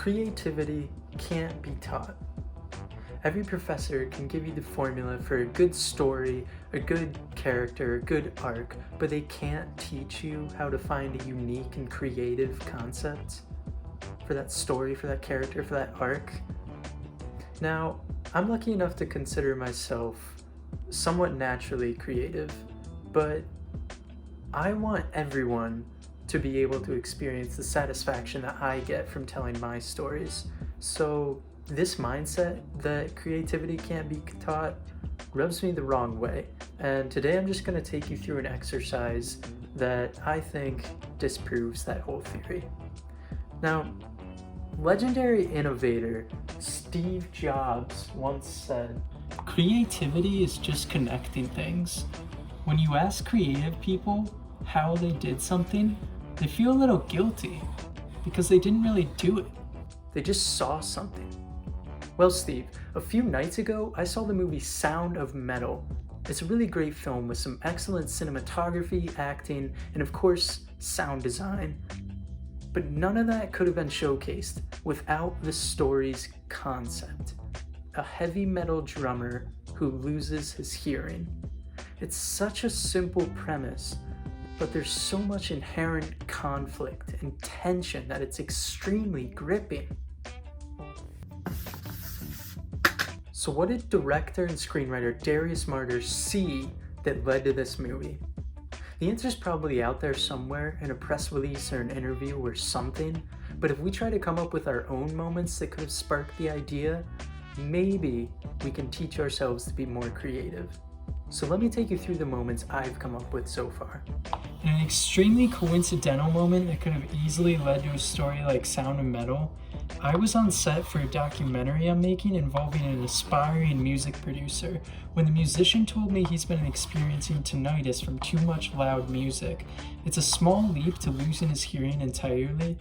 Creativity can't be taught. Every professor can give you the formula for a good story, a good character, a good arc, but they can't teach you how to find a unique and creative concept for that story, for that character, for that arc. Now, I'm lucky enough to consider myself somewhat naturally creative, but I want everyone to be able to experience the satisfaction that I get from telling my stories. So this mindset that creativity can't be taught rubs me the wrong way. And today I'm just going to take you through an exercise that I think disproves that whole theory. Now, legendary innovator Steve Jobs once said, "Creativity is just connecting things. When you ask creative people how they did something, they feel a little guilty because they didn't really do it. They just saw something." Well, Steve, a few nights ago, I saw the movie Sound of Metal. It's a really great film with some excellent cinematography, acting, and of course, sound design. But none of that could have been showcased without the story's concept. A heavy metal drummer who loses his hearing. It's such a simple premise, but there's so much inherent conflict and tension that it's extremely gripping. So what did director and screenwriter Darius Marder see that led to this movie? The answer's probably out there somewhere in a press release or an interview or something, but if we try to come up with our own moments that could have sparked the idea, maybe we can teach ourselves to be more creative. So let me take you through the moments I've come up with so far. In an extremely coincidental moment that could have easily led to a story like Sound of Metal, I was on set for a documentary I'm making involving an aspiring music producer when the musician told me he's been experiencing tinnitus from too much loud music. It's a small leap to losing his hearing entirely,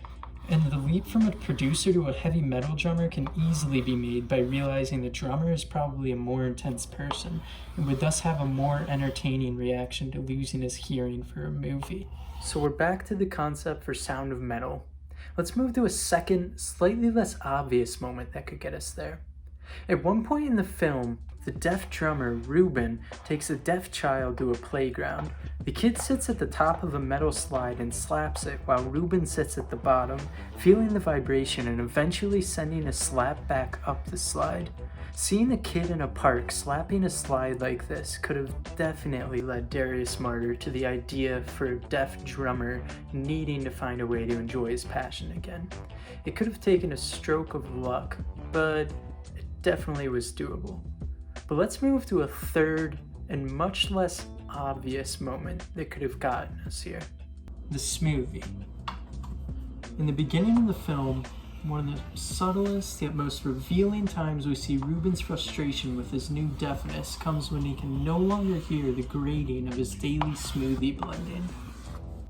and the leap from a producer to a heavy metal drummer can easily be made by realizing the drummer is probably a more intense person and would thus have a more entertaining reaction to losing his hearing for a movie. So we're back to the concept for Sound of Metal. Let's move to a second, slightly less obvious moment that could get us there. At one point in the film, the deaf drummer, Ruben, takes a deaf child to a playground. The kid sits at the top of a metal slide and slaps it while Ruben sits at the bottom, feeling the vibration and eventually sending a slap back up the slide. Seeing a kid in a park slapping a slide like this could have definitely led Darius Marder to the idea for a deaf drummer needing to find a way to enjoy his passion again. It could have taken a stroke of luck, but it definitely was doable. But let's move to a third and much less obvious moment that could have gotten us here. The smoothie. In the beginning of the film, one of the subtlest yet most revealing times we see Ruben's frustration with his new deafness comes when he can no longer hear the grating of his daily smoothie blending.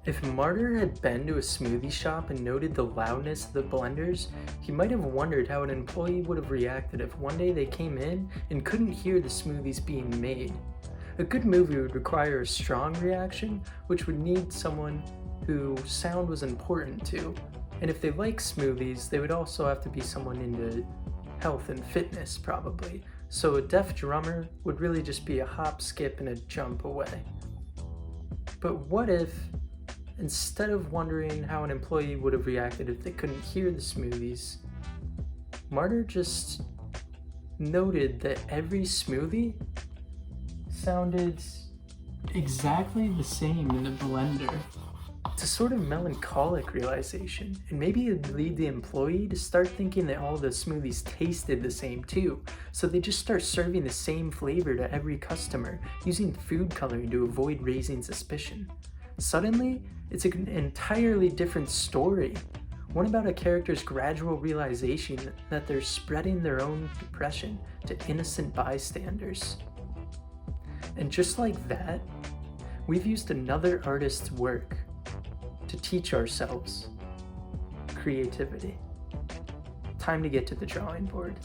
If Marder had been to a smoothie shop and noted the loudness of the blenders, he might have wondered how an employee would have reacted if one day they came in and couldn't hear the smoothies being made. A good movie would require a strong reaction, which would need someone who sound was important to. And if they like smoothies, they would also have to be someone into health and fitness, probably. So a deaf drummer would really just be a hop, skip, and a jump away. But what if, instead of wondering how an employee would have reacted if they couldn't hear the smoothies, Marder just noted that every smoothie sounded exactly the same in the blender? It's a sort of melancholic realization, and maybe it'd lead the employee to start thinking that all the smoothies tasted the same too, so they just start serving the same flavor to every customer, using food coloring to avoid raising suspicion. Suddenly, it's an entirely different story, one about a character's gradual realization that they're spreading their own depression to innocent bystanders. And just like that, we've used another artist's work to teach ourselves creativity. Time to get to the drawing board.